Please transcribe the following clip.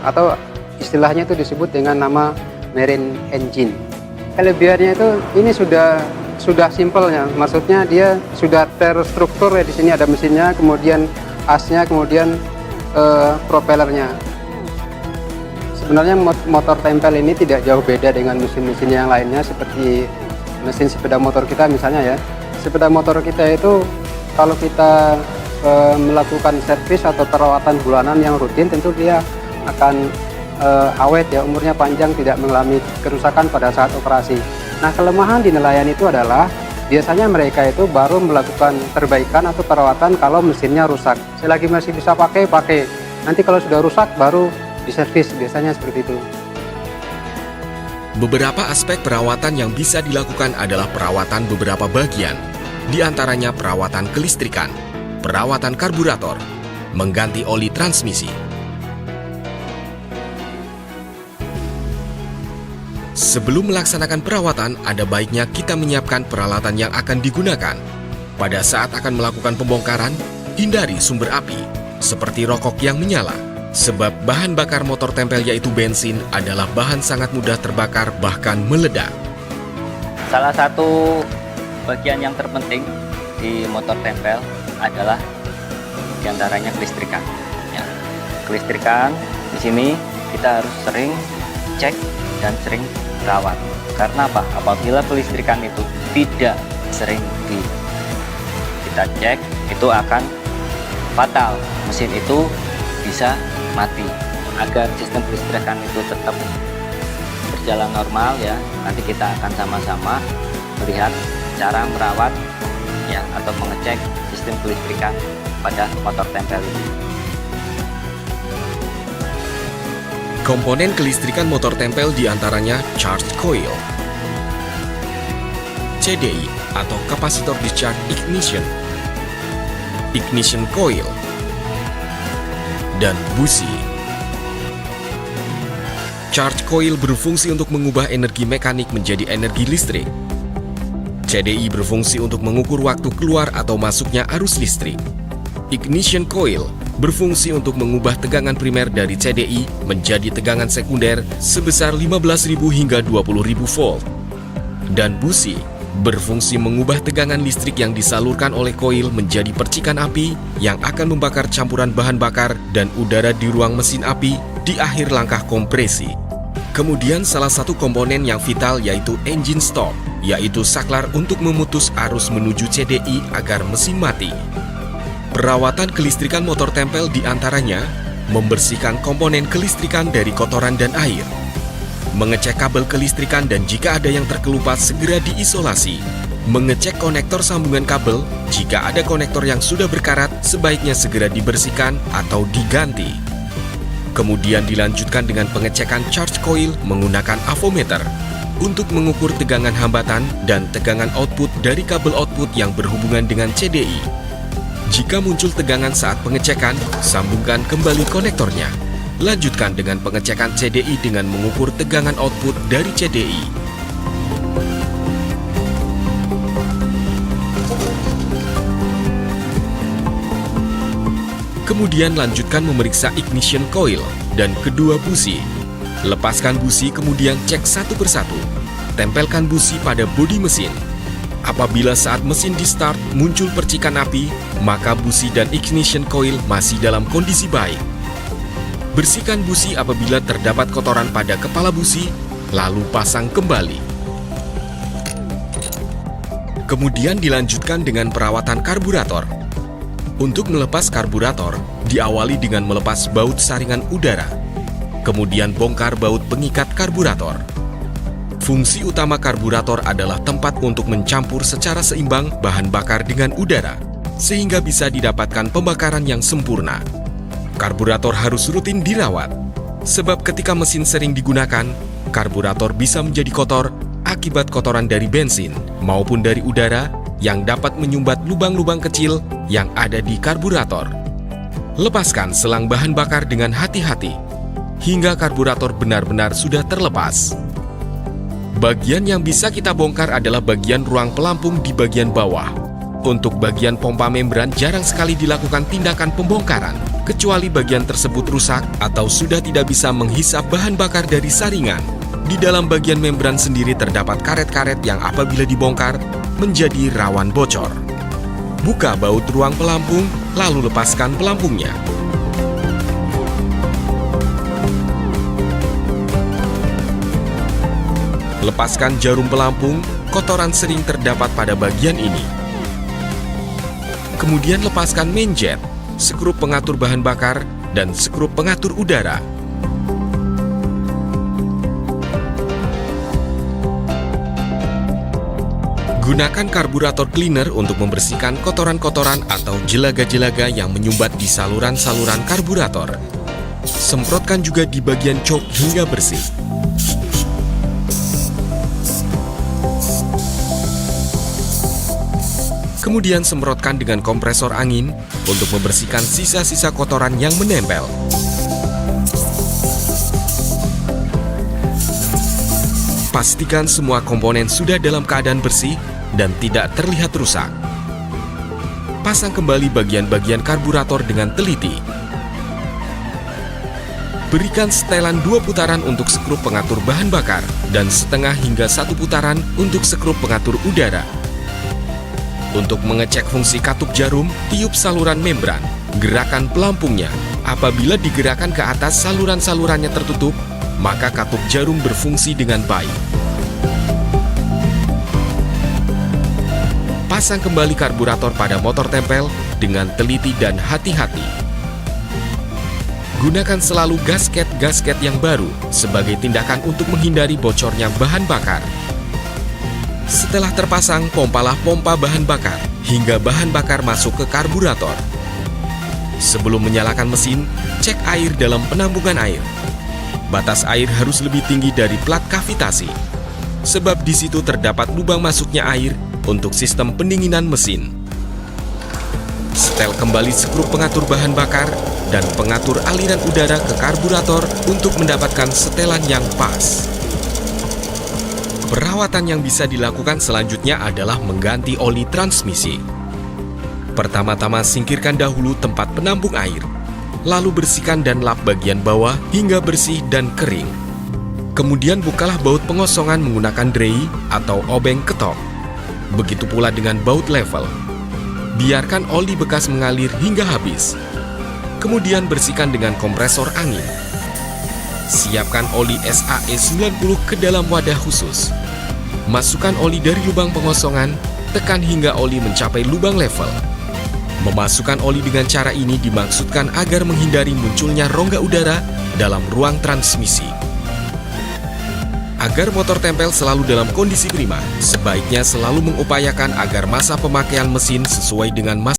atau istilahnya itu disebut dengan nama marine engine. Kelebihannya itu ini sudah simpel ya, maksudnya dia sudah terstruktur ya, di sini ada mesinnya, kemudian asnya, kemudian propellernya. Sebenarnya motor tempel ini tidak jauh beda dengan mesin-mesin yang lainnya, seperti mesin sepeda motor kita misalnya ya. Sepeda motor kita itu kalau kita melakukan servis atau perawatan bulanan yang rutin, tentu dia akan awet ya, umurnya panjang, tidak mengalami kerusakan pada saat operasi. Nah, kelemahan di nelayan itu adalah biasanya mereka itu baru melakukan perbaikan atau perawatan kalau mesinnya rusak. Selagi masih bisa pakai. Nanti kalau sudah rusak baru diservis, biasanya seperti itu. Beberapa aspek perawatan yang bisa dilakukan adalah perawatan beberapa bagian, di antaranya perawatan kelistrikan, perawatan karburator, mengganti oli transmisi. Sebelum melaksanakan perawatan, ada baiknya kita menyiapkan peralatan yang akan digunakan. Pada saat akan melakukan pembongkaran, hindari sumber api, seperti rokok yang menyala. Sebab bahan bakar motor tempel yaitu bensin adalah bahan sangat mudah terbakar bahkan meledak. Salah satu bagian yang terpenting di motor tempel adalah diantaranya kelistrikan. Ya, kelistrikan di sini kita harus sering cek dan sering rawat. Karena apa? Apabila kelistrikan itu tidak sering kita cek, itu akan fatal. Mesin itu bisa mati. Agar sistem kelistrikan itu tetap berjalan normal ya, nanti kita akan sama-sama melihat cara merawat ya atau mengecek sistem kelistrikan pada motor tempel ini. Komponen kelistrikan motor tempel diantaranya charge coil, CDI atau capacitor discharge ignition coil, dan busi. Charge coil berfungsi untuk mengubah energi mekanik menjadi energi listrik. CDI berfungsi untuk mengukur waktu keluar atau masuknya arus listrik. Ignition coil berfungsi untuk mengubah tegangan primer dari CDI menjadi tegangan sekunder sebesar 15.000 hingga 20.000 volt. Dan busi berfungsi mengubah tegangan listrik yang disalurkan oleh koil menjadi percikan api yang akan membakar campuran bahan bakar dan udara di ruang mesin api di akhir langkah kompresi. Kemudian salah satu komponen yang vital yaitu engine stop, yaitu saklar untuk memutus arus menuju CDI agar mesin mati. Perawatan kelistrikan motor tempel diantaranya membersihkan komponen kelistrikan dari kotoran dan air, mengecek kabel kelistrikan dan jika ada yang terkelupas segera diisolasi, mengecek konektor sambungan kabel, jika ada konektor yang sudah berkarat sebaiknya segera dibersihkan atau diganti. Kemudian dilanjutkan dengan pengecekan charge coil menggunakan avometer untuk mengukur tegangan hambatan dan tegangan output dari kabel output yang berhubungan dengan CDI. Jika muncul tegangan saat pengecekan, sambungkan kembali konektornya. Lanjutkan dengan pengecekan CDI dengan mengukur tegangan output dari CDI. Kemudian lanjutkan memeriksa ignition coil dan kedua busi. Lepaskan busi kemudian cek satu persatu. Tempelkan busi pada bodi mesin. Apabila saat mesin di start muncul percikan api, maka busi dan ignition coil masih dalam kondisi baik. Bersihkan busi apabila terdapat kotoran pada kepala busi, lalu pasang kembali. Kemudian dilanjutkan dengan perawatan karburator. Untuk melepas karburator, diawali dengan melepas baut saringan udara. Kemudian bongkar baut pengikat karburator. Fungsi utama karburator adalah tempat untuk mencampur secara seimbang bahan bakar dengan udara, sehingga bisa didapatkan pembakaran yang sempurna. Karburator harus rutin dirawat, sebab ketika mesin sering digunakan, karburator bisa menjadi kotor akibat kotoran dari bensin maupun dari udara yang dapat menyumbat lubang-lubang kecil yang ada di karburator. Lepaskan selang bahan bakar dengan hati-hati, hingga karburator benar-benar sudah terlepas. Bagian yang bisa kita bongkar adalah bagian ruang pelampung di bagian bawah. Untuk bagian pompa membran jarang sekali dilakukan tindakan pembongkaran, kecuali bagian tersebut rusak atau sudah tidak bisa menghisap bahan bakar dari saringan. Di dalam bagian membran sendiri terdapat karet-karet yang apabila dibongkar menjadi rawan bocor. Buka baut ruang pelampung, lalu lepaskan pelampungnya. Lepaskan jarum pelampung, kotoran sering terdapat pada bagian ini. Kemudian lepaskan main jet, skrup pengatur bahan bakar, dan skrup pengatur udara. Gunakan karburator cleaner untuk membersihkan kotoran-kotoran atau jelaga-jelaga yang menyumbat di saluran-saluran karburator. Semprotkan juga di bagian choke hingga bersih. Kemudian semprotkan dengan kompresor angin untuk membersihkan sisa-sisa kotoran yang menempel. Pastikan semua komponen sudah dalam keadaan bersih dan tidak terlihat rusak. Pasang kembali bagian-bagian karburator dengan teliti. Berikan setelan 2 putaran untuk skrup pengatur bahan bakar dan setengah hingga 1 putaran untuk skrup pengatur udara. Untuk mengecek fungsi katup jarum, tiup saluran membran, gerakan pelampungnya. Apabila digerakkan ke atas saluran-salurannya tertutup, maka katup jarum berfungsi dengan baik. Pasang kembali karburator pada motor tempel dengan teliti dan hati-hati. Gunakan selalu gasket-gasket yang baru sebagai tindakan untuk menghindari bocornya bahan bakar. Setelah terpasang, pompalah pompa bahan bakar hingga bahan bakar masuk ke karburator. Sebelum menyalakan mesin, cek air dalam penampungan air. Batas air harus lebih tinggi dari plat kavitasi, sebab di situ terdapat lubang masuknya air untuk sistem pendinginan mesin. Setel kembali skrup pengatur bahan bakar dan pengatur aliran udara ke karburator untuk mendapatkan setelan yang pas. Perawatan yang bisa dilakukan selanjutnya adalah mengganti oli transmisi. Pertama-tama singkirkan dahulu tempat penampung air, lalu bersihkan dan lap bagian bawah hingga bersih dan kering. Kemudian bukalah baut pengosongan menggunakan drei atau obeng ketok. Begitu pula dengan baut level. Biarkan oli bekas mengalir hingga habis. Kemudian bersihkan dengan kompresor angin. Siapkan oli SAE 90 ke dalam wadah khusus. Masukkan oli dari lubang pengosongan, tekan hingga oli mencapai lubang level. Memasukkan oli dengan cara ini dimaksudkan agar menghindari munculnya rongga udara dalam ruang transmisi. Agar motor tempel selalu dalam kondisi prima, sebaiknya selalu mengupayakan agar masa pemakaian mesin sesuai dengan masa